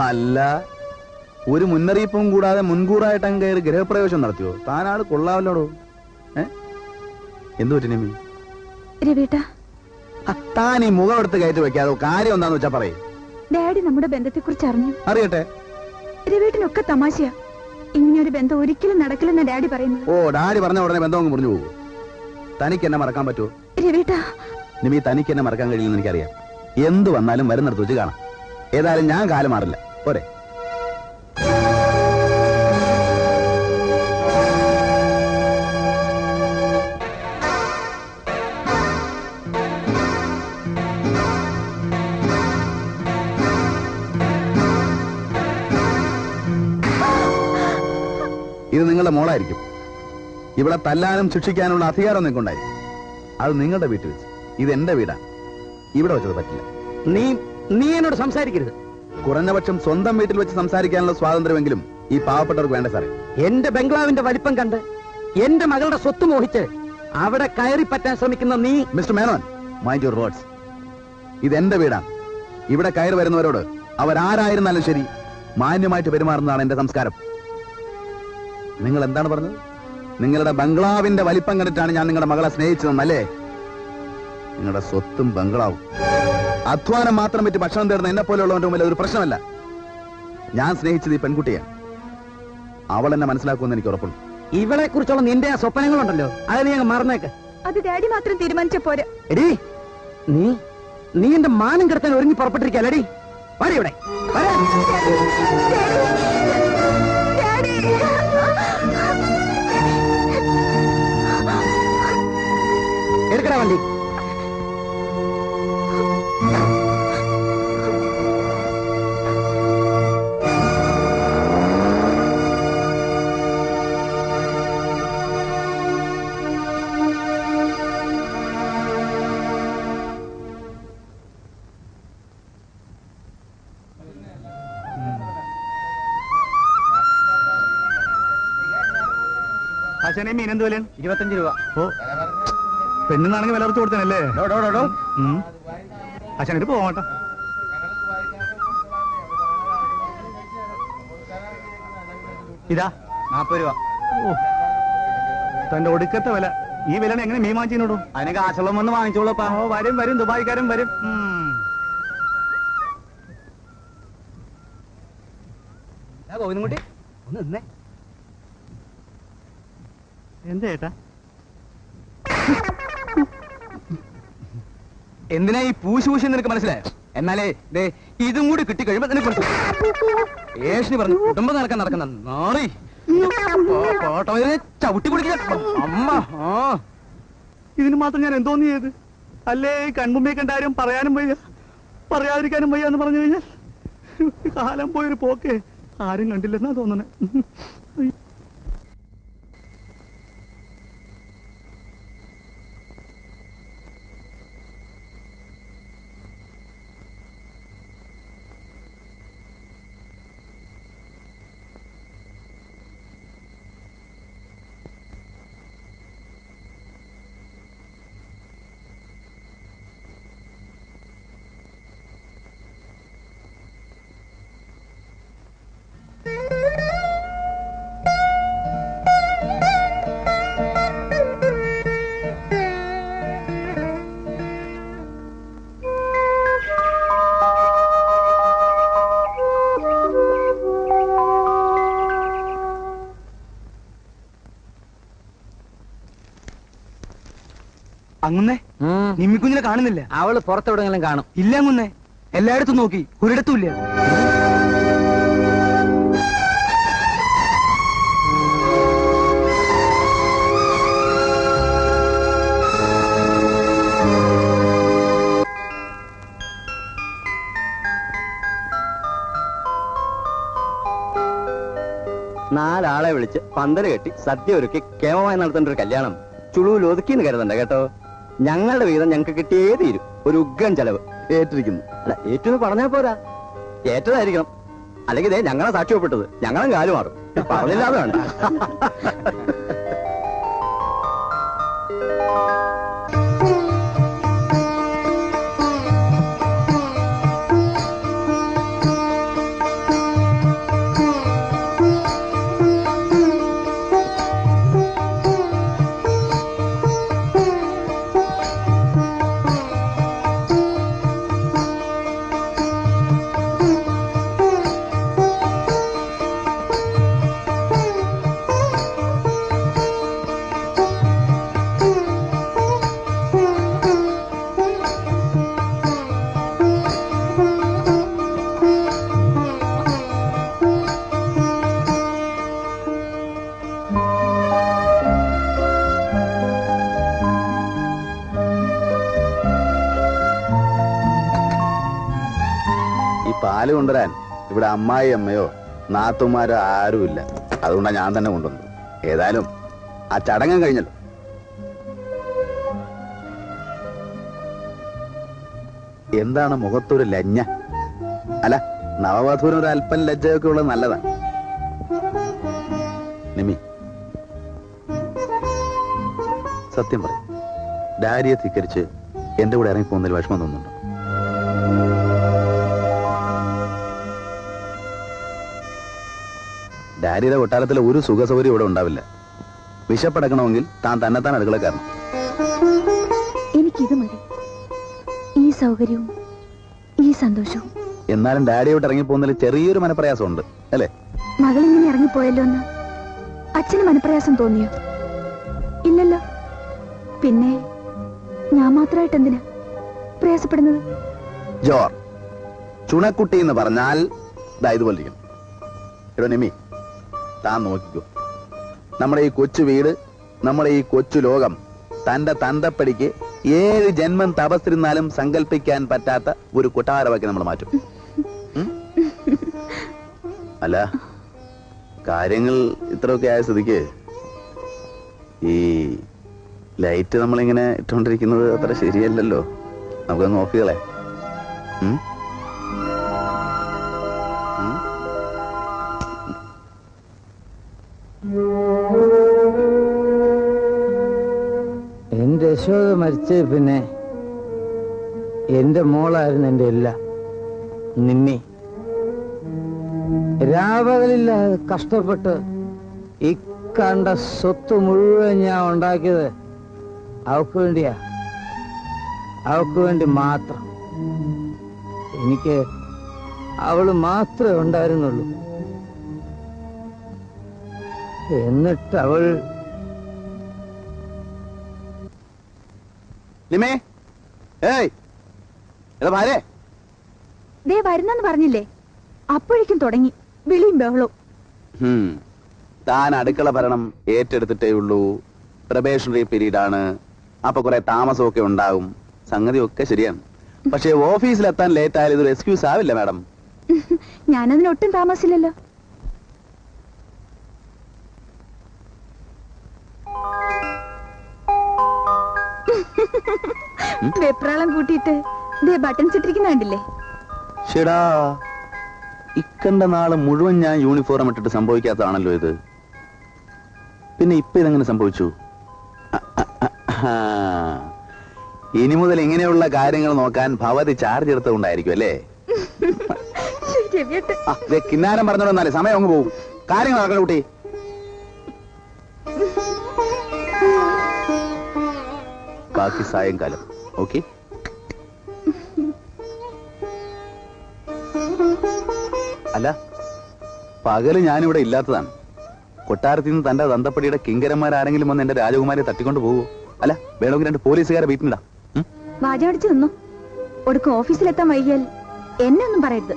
അല്ല, ഒരു മുന്നറിയിപ്പും കൂടാതെ മുൻകൂറായിട്ട് അങ്ങ് കയറി ഗൃഹപ്രവേശം നടത്തിയോ? താനാള് കൊള്ളാവല്ലോടോ. എന്തു പറ്റി നിമി? താൻ ഈ മുഖം എടുത്ത് കയറ്റി വെക്കാതോ. കാര്യം എന്താന്ന് വെച്ചാ പറയേ. ഡാഡി നമ്മുടെ ബന്ധത്തെ കുറിച്ച് അറിഞ്ഞു. അറിയട്ടെ. രവിയേട്ടനൊക്കെ തമാശയാ. ഇങ്ങനെയൊരു ബന്ധം ഒരിക്കലും നടക്കില്ലെന്ന ഡാഡി പറയുന്നു. ഓ, ഡാഡി പറഞ്ഞ ഉടനെ ബന്ധം അങ്ങ് മുറിഞ്ഞു പോകും. തനിക്ക് എന്നെ മറക്കാൻ പറ്റുമോ രവിയേട്ടാ? നിമി, തനിക്ക് എന്നെ മറക്കാൻ കഴിയില്ലെന്ന് എനിക്കറിയാം. എന്ത് വന്നാലും വരുന്നിടത്ത് വെച്ച് കാണാം. ഏതായാലും ഞാൻ കാലം മാറില്ല. പോരെ? ഇത് നിങ്ങളുടെ മോളായിരിക്കും. ഇവിടെ തല്ലാനും ശിക്ഷിക്കാനുള്ള അധികാരം നിങ്ങൾക്കുണ്ടായിരിക്കും. അത് നിങ്ങളുടെ വീട്ടിൽ വെച്ച്. ഇത് എന്റെ വീടാണ്. ഇവിടെ വെച്ചത് പറ്റില്ല. നീ എന്നോട് സംസാരിക്കരുത്. കുറഞ്ഞപക്ഷം സ്വന്തം വീട്ടിൽ വെച്ച് സംസാരിക്കാനുള്ള സ്വാതന്ത്ര്യമെങ്കിലും ഈ പാവപ്പെട്ടവർക്ക് വേണ്ട സാറേ. എന്റെ ബംഗ്ലാവിന്റെ വലിപ്പം കണ്ട് എന്റെ മകളുടെ സ്വത്ത് മോഹിച്ച് അവിടെ കയറി പറ്റാൻ ശ്രമിക്കുന്ന നീ. Mister Menon, mind your words. ഇത് എന്റെ വീടാണ്. ഇവിടെ കയറി വരുന്നവരോട് അവരാരായിരുന്നാലും ശരി മാന്യമായിട്ട് പെരുമാറുന്നതാണ് എന്റെ സംസ്കാരം. നിങ്ങൾ എന്താണ് പറഞ്ഞത്? നിങ്ങളുടെ ബംഗ്ലാവിന്റെ വലിപ്പം കണ്ടിട്ടാണ് ഞാൻ നിങ്ങളുടെ മകളെ സ്നേഹിച്ചതെന്നല്ലേ? നിങ്ങളുടെ സ്വത്തും ബംഗ്ലാവും അധ്വാനം മാത്രം പറ്റി ഭക്ഷണം തേടുന്ന എന്നെ പോലെയുള്ളവന്റെ മുമ്പിൽ അതൊരു പ്രശ്നമല്ല. ഞാൻ സ്നേഹിച്ചത് ഈ പെൺകുട്ടിയാണ്. അവൾ എന്നെ മനസ്സിലാക്കുമെന്ന് എനിക്ക് ഉറപ്പുണ്ട്. ഇവളെ കുറിച്ചുള്ള നിന്റെ ആ സ്വപ്നങ്ങളുണ്ടല്ലോ, അത് നീ അങ്ങ് മറന്നേക്ക്. അത് ഡാഡി മാത്രം തീരുമാനിച്ച പോരെ. എടീ, നീ എന്റെ മാനം കിടത്താൻ ഒരുങ്ങി പുറപ്പെട്ടിരിക്കല്ലടി. വരെ ഇവിടെ എടുക്കടാ വണ്ടി. ആശാനെ മീൻ എന്ത് വിലയാണ്? 25 രൂപ. ഓ, പെണ്ണുന്നാണെങ്കിൽ വില കുറച്ച് കൊടുത്തനല്ലേ? ആശാനെ പോകട്ടോ. ഇതാ 40 രൂപ. ഓ, തന്റെ ഒടുക്കത്തെ വില. ഈ വിലയാണ് എങ്ങനെ മീൻ വാങ്ങിച്ചോടൂ? അതിന് കാശുള്ള വന്ന് വാങ്ങിച്ചോളൂപ്പാ. ഓ, വരും ദുബായിക്കാരും വരും. ഗോവിന്ദൻകുട്ടി ഒന്ന് നിന്നേ. എന്താ ചേട്ടാ? എന്തിനാ ഈ പൂശി നിനക്ക് മനസ്സിലായോ? എന്നാലേ ദേ ഇതും കൂടി കിട്ടിക്കഴിയുമ്പോ നിനക്ക് മനസ്സിലാവും. ഏഷണി പറഞ്ഞു കുടുംബം നടക്കുന്ന നാറി ചവിട്ടി കുടിക്കുക അമ്മ. ഇതിന് മാത്രം ഞാൻ എന്തോന്ന് ചെയ്ത്? അല്ലേ കൺമുമ്പേ കണ്ട കാര്യം പറയാനും വയ്യ, പറയാതിരിക്കാനും വയ്യ എന്ന് പറഞ്ഞു കഴിഞ്ഞാൽ കാലം പോയൊരു പോക്കേ ആരും കണ്ടില്ലെന്നാ തോന്നണേ. അങ്ങുന്നേ, നിമ്മിക്കുഞ്ഞിനെ കാണുന്നില്ല. അവള് പുറത്തെവിടെങ്കിലും കാണും. ഇല്ല അങ്ങുന്നേ, എല്ലായിടത്തും നോക്കി, ഒരിടത്തും ഇല്ല. നാലാളെ വിളിച്ച് പന്തല് കെട്ടി സദ്യ ഒരുക്കി കേമമായി നടത്തേണ്ട ഒരു കല്യാണം ചുളുവിൽ ഒതുക്കിന്ന് കരുതണ്ട കേട്ടോ. ഞങ്ങളുടെ വീതം ഞങ്ങൾക്ക് കിട്ടിയേ തീരും. ഒരു ഉഗ്രൻ ചെലവ് ഏറ്റിരിക്കുന്നു. അല്ല, ഏറ്റവും പറഞ്ഞാൽ പോരാ, ഏറ്റതായിരിക്കണം. അല്ലെങ്കിൽ ഞങ്ങളെ സാക്ഷ്യപ്പെട്ടത് ഞങ്ങളും കാലു മാറും. പറഞ്ഞില്ലാതെ വേണ്ട. പാല് കൊണ്ടുവരാൻ ഇവിടെ അമ്മായി അമ്മയോ നാത്തുമാരോ ആരുമില്ല. അതുകൊണ്ടാണ് ഞാൻ തന്നെ കൊണ്ടുവന്നത്. ഏതായാലും ആ ചടങ്ങം കഴിഞ്ഞല്ലോ. എന്താണ് മുഖത്തൊരു ലജ്ജ? അല്ല, നവവധുവിന് ഒരു അല്പം ലജ്ജയൊക്കെ ഉള്ളത് നല്ലതാണ്. നിമി, സത്യം പറയും, ഡാഡിയെ ധിക്കരിച്ച് എന്റെ കൂടെ ഇറങ്ങിപ്പോകുന്നതിൽ വിഷമം തോന്നുന്നുണ്ടോ? ഡാഡിയുടെ കൊട്ടാരത്തിൽ ഒരു സുഖസൗകര്യം ഇവിടെ ഉണ്ടാവില്ല. വിശപ്പടക്കണമെങ്കിൽ താൻ തന്നെത്താൻ അടുക്കള കയറണം. എനിക്കിത് മതി, ഈ സൗകര്യവും ഈ സന്തോഷവും. എന്നാലും ഡാഡിയോട്ട് ഇറങ്ങിപ്പോകുന്നതിൽ ചെറിയൊരു മനപ്രയാസമുണ്ട് അല്ലേ? മകൾ ഇങ്ങനെ ഇറങ്ങിപ്പോയല്ലോ എന്ന് അച്ഛന് മനപ്രയാസം തോന്നിയോ? ഇല്ലല്ലോ. പിന്നെ ഞാൻ മാത്രമായിട്ട് എന്തിനാ പ്രയാസപ്പെടുന്നത്? ജോർ, ചുണക്കുട്ടി എന്ന് പറഞ്ഞാൽ ഇതുപോലെ ഇരിക്കണം. എടോ നിമി, താൻ നോക്കിക്കോ, നമ്മുടെ ഈ കൊച്ചു വീട്, നമ്മുടെ ഈ കൊച്ചു ലോകം തന്റെ തന്തപ്പടിക്ക് 7 ജന്മം തപസ്സിരുന്നാലും സങ്കല്പിക്കാൻ പറ്റാത്ത ഒരു കൊട്ടാരമാക്കി നമ്മൾ മാറ്റും. അല്ല, കാര്യങ്ങൾ ഇത്രയൊക്കെ ആയ സ്ഥിതിക്ക് ഈ ലൈറ്റ് നമ്മളിങ്ങനെ ഇട്ടുകൊണ്ടിരിക്കുന്നത് അത്ര ശരിയല്ലല്ലോ. നമുക്കൊന്ന് നോക്കികളെ. എന്റെ യശോദ മരിച്ച പിന്നെ എന്റെ മോളായിരുന്നു എന്റെ എല്ലാം. നിമ്മി രാപകലില്ലാതെ കഷ്ടപ്പെട്ട് ഈ കണ്ട സ്വത്ത് മുഴുവൻ ഞാൻ ഉണ്ടാക്കിയത് അവക്ക് വേണ്ടിയാ, അവക്ക് വേണ്ടി മാത്രം. എനിക്ക് അവള് മാത്രമേ ഉണ്ടായിരുന്നുള്ളൂ. എന്നിട്ട് അവൾ നിമേ, ഏയ് എടാ ഭാര്യ, ദേ വരുന്നെന്ന് പറഞ്ഞില്ലേ, അപ്പോഴേക്കും തുടങ്ങി വിളിയും ബഹളവും. താൻ അടുക്കള ഭരണം ഏറ്റെടുത്തിട്ടേ ഉള്ളൂ, പ്രൊബേഷണറി പീരീഡ് ആണ്, അപ്പൊ കുറെ താമസമൊക്കെ ഉണ്ടാവും. സംഗതി ഒക്കെ ശരിയാണ്. പക്ഷെ ഓഫീസിലെത്താൻ ലേറ്റ് ആയാലും ഇതൊരു എക്സ്ക്യൂസ് ആവില്ല മാഡം. ഞാനതിനൊട്ടും താമസിച്ചില്ലല്ലോ. വെപ്രാളം കൂട്ടിയിട്ട് ദേ ബട്ടൺസ് ഇട്ടിരിക്കുന്ന കണ്ടില്ലേ? ഷെടാ, ഇക്കണ്ട നാള് മുഴുവൻ ഞാൻ യൂണിഫോം ഇട്ടിട്ട് സംഭവിക്കാത്തതാണല്ലോ ഇത്. പിന്നെ ഇപ്പൊ ഇതെങ്ങനെ സംഭവിച്ചു? ഇനി മുതൽ ഇങ്ങനെയുള്ള കാര്യങ്ങൾ നോക്കാൻ ഭവതി ചാർജ് എടുത്തുകൊണ്ടായിരിക്കും അല്ലേ? കിന്നാരം പറഞ്ഞോളന്നാലേ സമയം അങ്ങ് പോകും. കാര്യങ്ങൾ നടക്കണം കുട്ടി. ബാക്കി സായങ്കാലം. ഓക്കെ? അല്ല, പകല് ഞാനിവിടെ ഇല്ലാത്തതാണ്. കൊട്ടാരത്തിൽ നിന്ന് തന്റെ തന്തപ്പടിയുടെ കിങ്കരന്മാരാരെങ്കിലും വന്ന് എന്റെ രാജകുമാരിയെ തട്ടിക്കൊണ്ട് പോകുമോ? അല്ല, വേണമെങ്കിൽ 2 പോലീസുകാരെ വീട്ടിലിടാ. വാചടിച്ചു നിന്നു. ഒടുക്കും ഓഫീസിലെത്താൻ വൈകിയാൽ എന്നെ ഒന്നും പറയരുത്.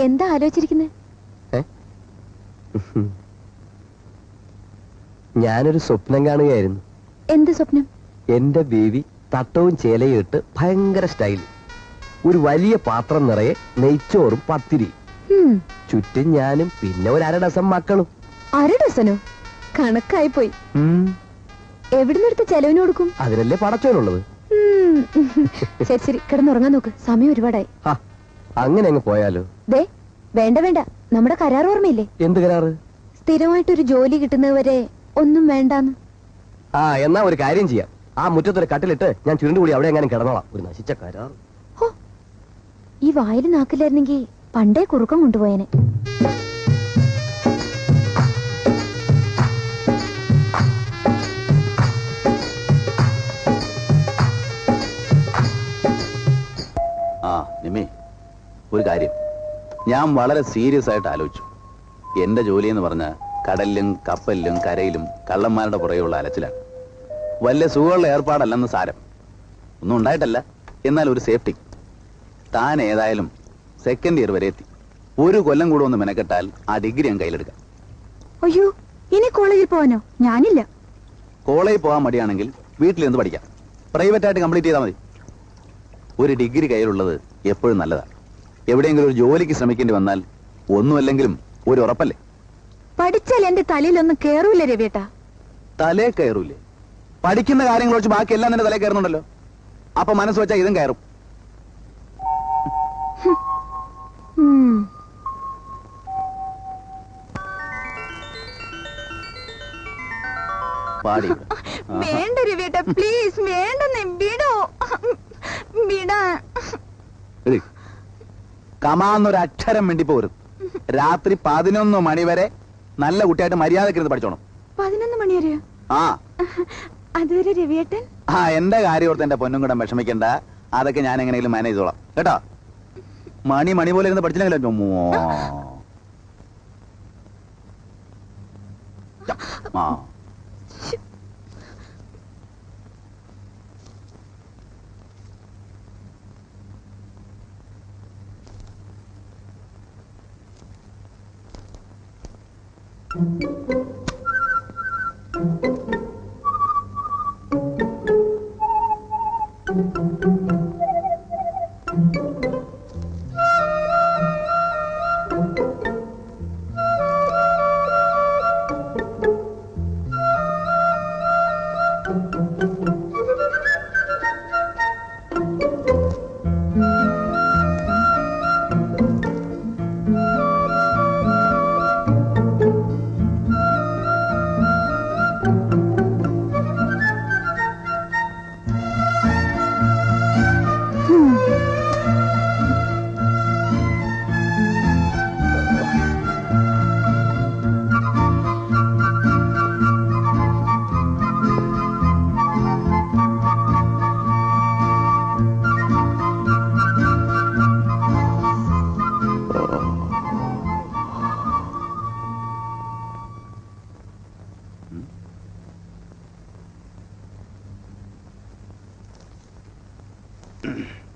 എന്താ ആലോചിച്ചിരിക്കുന്നത്? ഞാനൊരു സ്വപ്നം കാണുകയായിരുന്നു. എന്ത് സ്വപ്നം? എന്റെ ബേബി തട്ടവും ചേലയും ഇട്ട് ഭയങ്കര സ്റ്റൈൽ, ഒരു വലിയ പാത്രം നിറയെ നെയ്ച്ചോറും പത്തിരി, ചുറ്റും ഞാനും പിന്നെ ഒരു 1/2 ഡസൻ മക്കളും. 1/2 ഡസനോ? കണക്കായി പോയി. എവിടുന്നെടുത്ത് ചെലവിന് കൊടുക്കും? അതിനല്ലേ പടച്ചോനുള്ളത്. ശരി ശരി, കിടന്നുറങ്ങാൻ നോക്ക്, സമയം ഒരുപാടായി. അങ്ങനെ അങ്ങ് പോയാലോ? ദേ, വേണ്ട വേണ്ട, നമ്മുടെ കരാർ ഓർമ്മയില്ലേ? എന്ത് കരാറ്? സ്ഥിരമായിട്ടൊരു ജോലി കിട്ടുന്നവരെ ഒന്നും വേണ്ടാന്ന്. എന്നാ ഒരു കാര്യം ചെയ്യാം, ആ മുറ്റത്തൊരു കട്ടിലിട്ട് ഞാൻ ചുരുണ്ടുകൂടി അവിടെ എങ്ങനെ കിടന്നോളാം. ഒരു നശിച്ച കരാർ. ഈ വായിൽ നാക്കില്ലായിരുന്നെങ്കിൽ പണ്ടേ കുറുക്കം കൊണ്ടുപോയനെ. നിമ്മി, ഒരു കാര്യം ഞാൻ വളരെ സീരിയസ് ആയിട്ട് ആലോചിച്ചു. എന്റെ ജോലി എന്ന് പറഞ്ഞ കടലിലും കപ്പലിലും കരയിലും കള്ളന്മാരുടെ പുറകെയുള്ള അലച്ചിലാണ്. വലിയ സുഖമുള്ള ഏർപ്പാടല്ലെന്ന് സാരം. ഒന്നും ഉണ്ടായിട്ടല്ല, എന്നാൽ ഒരു സേഫ്റ്റി. താൻ ഏതായാലും സെക്കൻഡ് ഇയർ വരെ എത്തി. 1 കൊല്ലം കൂടെ ഒന്ന് മെനക്കെട്ടാൽ ആ ഡിഗ്രി ഞാൻ കയ്യിലെടുക്കാം. അയ്യോ, ഇനി കോളേജിൽ പോവാനോ? ഞാനില്ല. കോളേജിൽ പോകാൻ മടിയാണെങ്കിൽ വീട്ടിലിരുന്ന് പഠിക്കാം. പ്രൈവറ്റ് ആയിട്ട് കംപ്ലീറ്റ് ചെയ്താൽ മതി. ഒരു ഡിഗ്രി കയ്യിലുള്ളത് എപ്പോഴും നല്ലതാണ്. എവിടെയെങ്കിലും ഒരു ജോലിക്ക് ശ്രമിക്കേണ്ടി വന്നാൽ ഒന്നുമല്ലെങ്കിലും ഒരു ഉറപ്പല്ലേ. പഠിച്ചാൽ എന്റെ തലയിലൊന്നും കേറൂല രവിയേട്ടാ. തലേ കയറൂലേ? പഠിക്കുന്ന കാര്യങ്ങൾ വെച്ച് ബാക്കി എല്ലാം തന്നെ തലേ കയറുന്നുണ്ടല്ലോ. അപ്പൊ മനസ്സ് വെച്ചാൽ ഇതും കയറും. പാടി വേണ്ട രവിയേട്ടാ, പ്ലീസ് വേണ്ടെന്നേ, വിടോ വിടാ. കമാന്നൊരു അക്ഷരം മിണ്ടിപ്പോരുത്. രാത്രി 11 മണി വരെ നല്ല കുട്ടിയായിട്ട് മര്യാദക്കിരുന്ന് പഠിച്ചോണം. 11 മണി വരെയോ? അതുവരെ രവിയേട്ടൻ? എന്റെ കാര്യം ഓർത്ത് എന്റെ പൊന്നും കൂടെ വിഷമിക്കണ്ട. അതൊക്കെ ഞാൻ എങ്ങനെയെങ്കിലും മാനേജ് ചെയ്തോളാം കേട്ടോ. മണി പോലെ ഇരുന്ന് പഠിച്ചില്ലെങ്കിലോ. Mm-hmm.